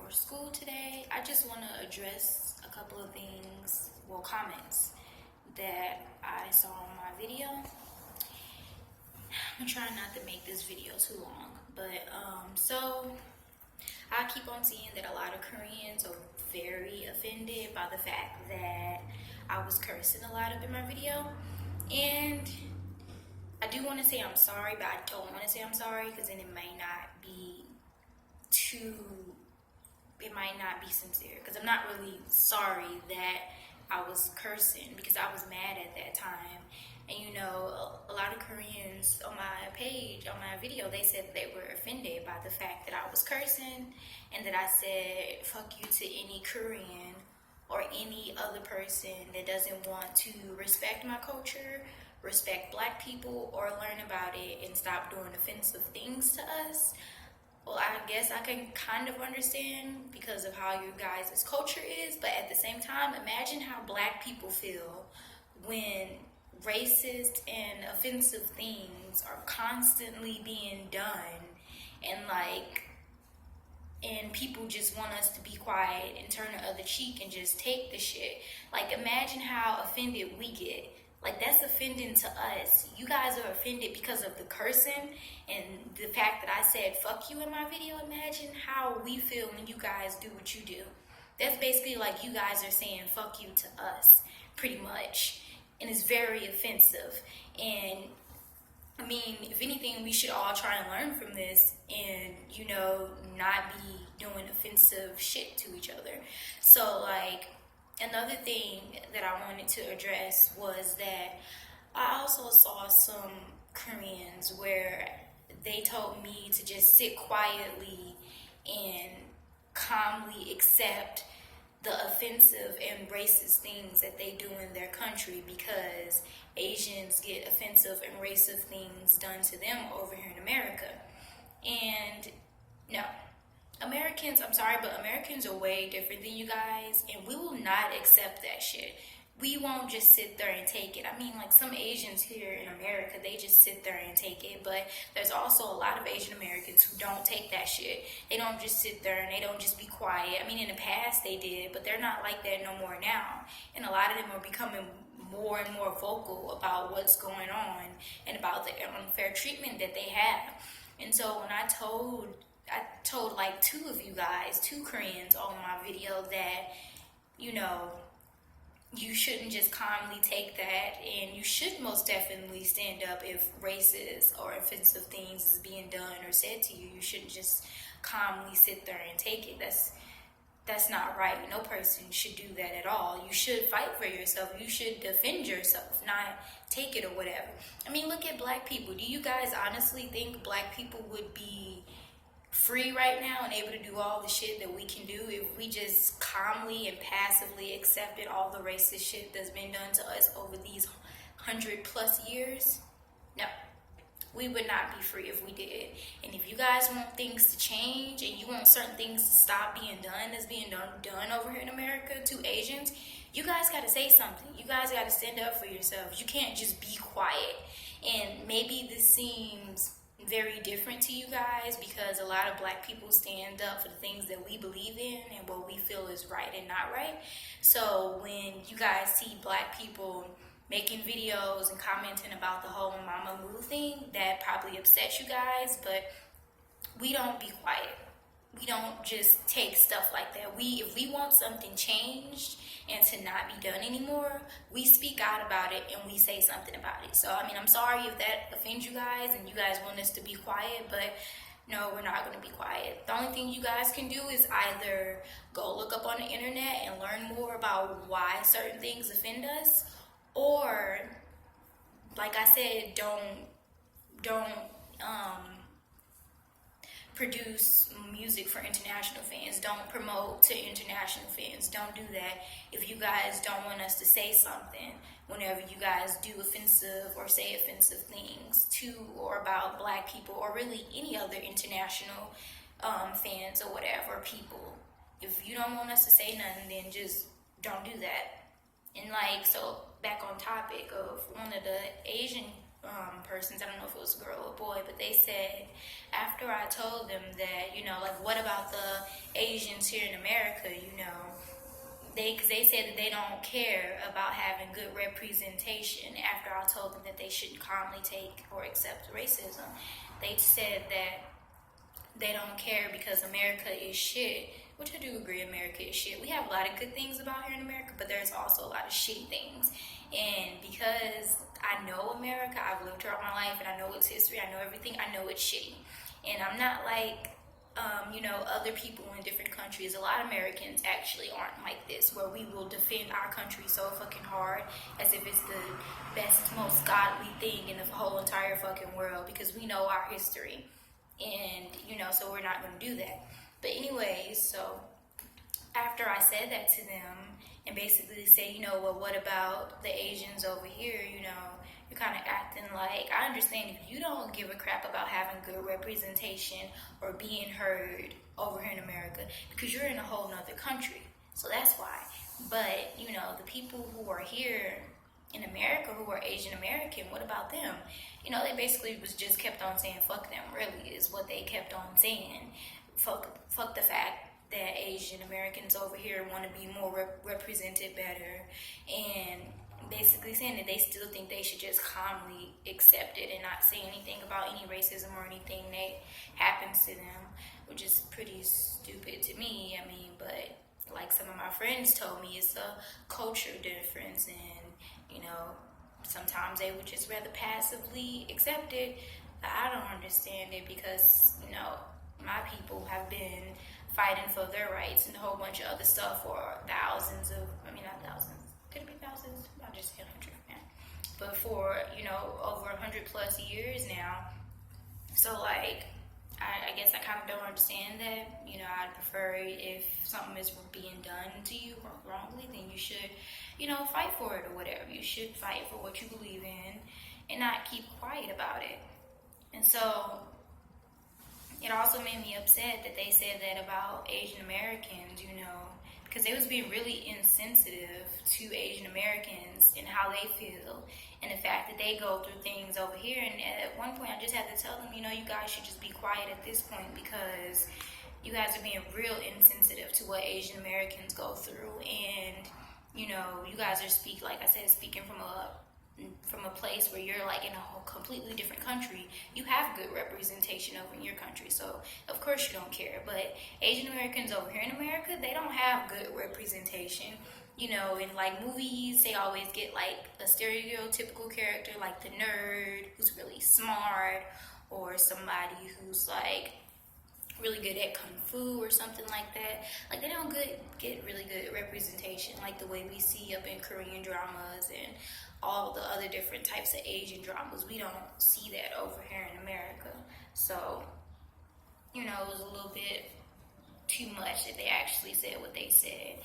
for school today. I just want to address a couple of things, well, comments that I saw on my video. I'm trying not to make this video too long, but so I keep on seeing that a lot of Koreans are very offended by the fact that I was cursing a lot up in my video, and I do want to say I'm sorry, but I don't want to say I'm sorry because then it might not be sincere, because I'm not really sorry that I was cursing, because I was mad at that time. And you know, a lot of Koreans on my page, on my video, they said they were offended by the fact that I was cursing and that I said fuck you to any Korean or any other person that doesn't want to respect my culture, respect black people, or learn about it and stop doing offensive things to us. Well, I guess I can kind of understand because of how you guys' culture is, but at the same time, imagine how black people feel when racist and offensive things are constantly being done, and people just want us to be quiet and turn the other cheek and just take the shit. Like, imagine how offended we get. Like, that's offending to us. You guys are offended because of the cursing and the fact that I said fuck you in my video. Imagine how we feel when you guys do what you do. That's basically like you guys are saying fuck you to us, pretty much. And it's very offensive. And I mean, if anything, we should all try and learn from this and, you know, not be doing offensive shit to each other. So, like, another thing that I wanted to address was that I also saw some Koreans where they told me to just sit quietly and calmly accept the offensive and racist things that they do in their country, because Asians get offensive and racist things done to them over here in America. And no, Americans, I'm sorry, but Americans are way different than you guys, and we will not accept that shit. We won't just sit there and take it. I mean, like, some Asians here in America, they just sit there and take it, but there's also a lot of Asian Americans who don't take that shit. They don't just sit there and they don't just be quiet. I mean, in the past they did, but they're not like that no more now. And a lot of them are becoming more and more vocal about what's going on and about the unfair treatment that they have. And so when I told like two Koreans on my video that, you know, you shouldn't just calmly take that, and you should most definitely stand up if racist or offensive things is being done or said to you. You shouldn't just calmly sit there and take it. That's not right. No person should do that at all. You should fight for yourself. You should defend yourself, not take it or whatever. I mean, look at black people. Do you guys honestly think black people would be free right now and able to do all the shit that we can do if we just calmly and passively accepted all the racist shit that's been done to us over these 100+ years? No, we would not be free if we did. And if you guys want things to change and you want certain things to stop being done that's being done over here in America to Asians, you guys got to say something. You guys got to stand up for yourselves. You can't just be quiet. And maybe this seems very different to you guys because a lot of black people stand up for the things that we believe in and what we feel is right and not right. So when you guys see black people making videos and commenting about the whole Mamamoo thing, that probably upsets you guys, but we don't be quiet. We don't just take stuff like that. If we want something changed and to not be done anymore, we speak out about it and we say something about it. So, I mean, I'm sorry if that offends you guys and you guys want us to be quiet, but no, we're not going to be quiet. The only thing you guys can do is either go look up on the internet and learn more about why certain things offend us, or, like I said, don't produce music for international fans. Don't promote to international fans. Don't do that if you guys don't want us to say something whenever you guys do offensive or say offensive things to or about black people or really any other international fans or whatever people. If you don't want us to say nothing, then just don't do that. And like, so back on topic of one of the Asian persons, I don't know if it was a girl or a boy, but they said after after I told them that, like, what about the Asians here in America, because they said that they don't care about having good representation. After I told them that they shouldn't calmly take or accept racism, they said that they don't care because America is shit, which I do agree America is shit. We have a lot of good things about here in America, but there's also a lot of shitty things. And because I know America, I've lived here all my life, and I know its history, I know everything, I know it's shitty. And I'm not like, other people in different countries. A lot of Americans actually aren't like this, where we will defend our country so fucking hard as if it's the best, most godly thing in the whole entire fucking world, because we know our history. And, so we're not going to do that. But anyways, so after I said that to them and basically said, well, what about the Asians over here, you're kind of acting like, I understand if you don't give a crap about having good representation or being heard over here in America, because you're in a whole nother country. So that's why. But, the people who are here in America who are Asian American, what about them? They basically was just kept on saying fuck them, really, is what they kept on saying. Fuck the fact that Asian Americans over here want to be more represented better, and basically saying that they still think they should just calmly accept it and not say anything about any racism or anything that happens to them, which is pretty stupid to me. I mean, but like some of my friends told me, it's a culture difference, and sometimes they would just rather passively accept it. But I don't understand it because, my people have been fighting for their rights and a whole bunch of other stuff for not thousands, could it be thousands? I'll just say 100, man. But for, over 100 plus years now. So, like, I guess I kind of don't understand that. I'd prefer if something is being done to you wrongly, then you should, fight for it or whatever. You should fight for what you believe in and not keep quiet about it. And so it also made me upset that they said that about Asian Americans, because they was being really insensitive to Asian Americans and how they feel, and the fact that they go through things over here. And at one point I just had to tell them, you guys should just be quiet at this point, because you guys are being real insensitive to what Asian Americans go through. And you guys are speaking from a place where you're like in a whole completely different country. You have good representation over in your country, so of course you don't care. But Asian Americans over here in America, they don't have good representation. In like movies, they always get like a stereotypical character, like the nerd who's really smart, or somebody who's like really good at kung fu or something like that. Like, they don't get really good representation like the way we see up in Korean dramas and all the other different types of Asian dramas. We don't see that over here in America. So, it was a little bit too much that they actually said what they said.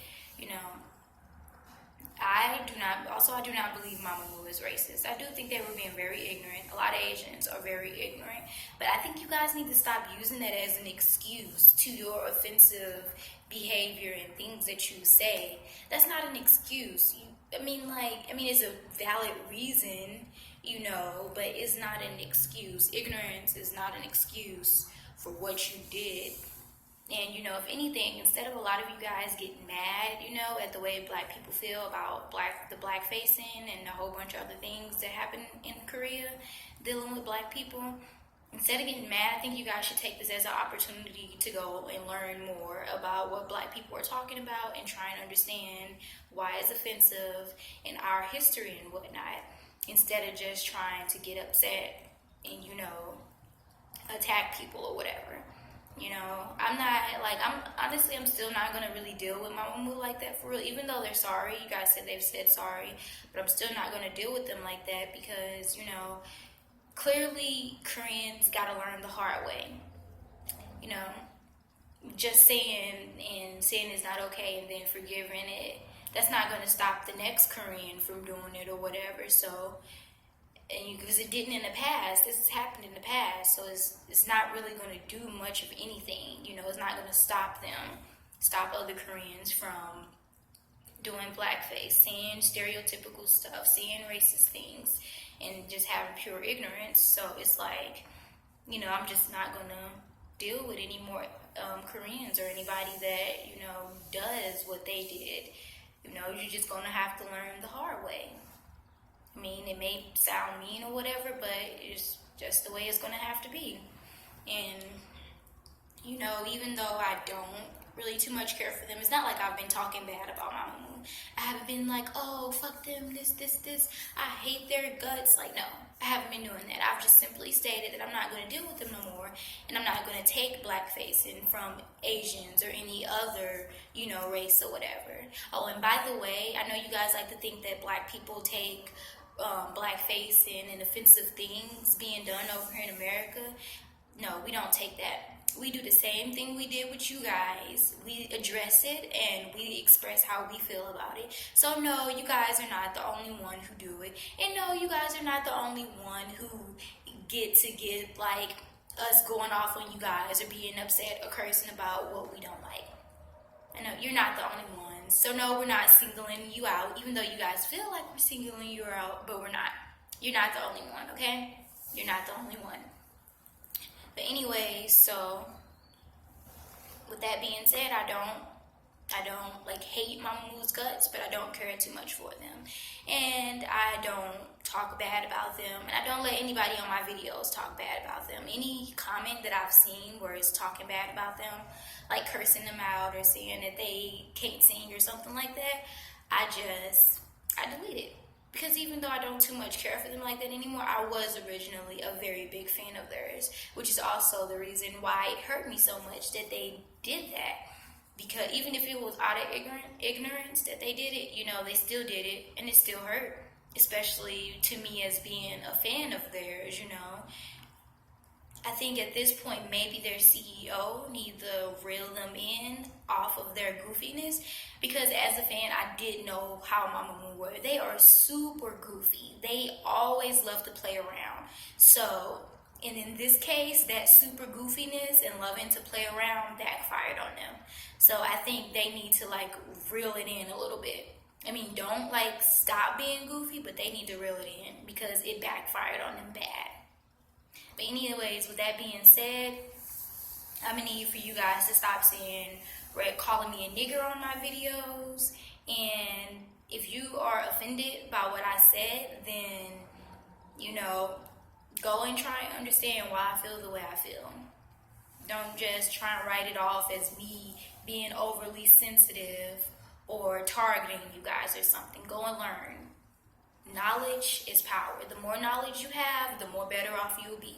I do not believe Mamamoo is racist. I do think they were being very ignorant. A lot of Asians are very ignorant. But I think you guys need to stop using that as an excuse to your offensive behavior and things that you say. That's not an excuse. It's a valid reason, but it's not an excuse. Ignorance is not an excuse for what you did. And, if anything, instead of a lot of you guys getting mad, at the way black people feel about the blackfacing and a whole bunch of other things that happen in Korea dealing with black people, instead of getting mad, I think you guys should take this as an opportunity to go and learn more about what black people are talking about and try and understand why it's offensive in our history and whatnot, instead of just trying to get upset and, attack people or whatever. I'm still not going to really deal with Mamamoo like that for real, even though they're sorry. You guys said they've said sorry, but I'm still not going to deal with them like that because, clearly Koreans got to learn the hard way. Just saying it's not okay and then forgiving it, that's not going to stop the next Korean from doing it or whatever. So, because it didn't in the past, this has happened in the past, so it's not really going to do much of anything. It's not going to stop other Koreans from doing blackface, saying stereotypical stuff, saying racist things, and just having pure ignorance. So it's like, I'm just not going to deal with any more Koreans or anybody that, you know, does what they did. You know, you're just gonna have to learn the hard way. I mean, it may sound mean or whatever, but it's just the way it's gonna have to be. And, you know, even though I don't really too much care for them, it's not like I've been talking bad about Mamamoo. I haven't been like, oh, fuck them, this, I hate their guts. Like, no, I haven't been doing that. I've just simply stated that I'm not going to deal with them no more, and I'm not going to take blackfacing from Asians or any other, you know, race or whatever. Oh, and by the way, I know you guys like to think that black people take blackfacing and offensive things being done over here in America. No, we don't take that. We do the same thing we did with you guys. We address it and we express how we feel about it. So no, you guys are not the only one who do it. And no, you guys are not the only one who get like us going off on you guys or being upset or cursing about what we don't like. I know you're not the only ones. So no, we're not singling you out, even though you guys feel like we're singling you out, but we're not. You're not the only one, okay? You're not the only one. But anyway, so with that being said, I don't like hate Mamamoo's guts, but I don't care too much for them. And I don't talk bad about them, and I don't let anybody on my videos talk bad about them. Any comment that I've seen where it's talking bad about them, like cursing them out or saying that they can't sing or something like that, I delete it. Because even though I don't too much care for them like that anymore, I was originally a very big fan of theirs, which is also the reason why it hurt me so much that they did that. Because even if it was out of ignorance that they did it, you know, they still did it, and it still hurt. Especially to me as being a fan of theirs, you know. I think at this point, maybe their CEO needs to reel them in off of their goofiness, because as a fan, I did know how Mamamoo were. They are super goofy. They always love to play around. So, and in this case, that super goofiness and loving to play around backfired on them. So I think they need to like reel it in a little bit. I mean, don't like stop being goofy, but they need to reel it in because it backfired on them bad. But anyways, with that being said, I'm going to need for you guys to stop calling me a nigger on my videos. And if you are offended by what I said, then, you know, go and try and understand why I feel the way I feel. Don't just try and write it off as me being overly sensitive or targeting you guys or something. Go and learn. Knowledge is power. The more knowledge you have, the more better off you will be.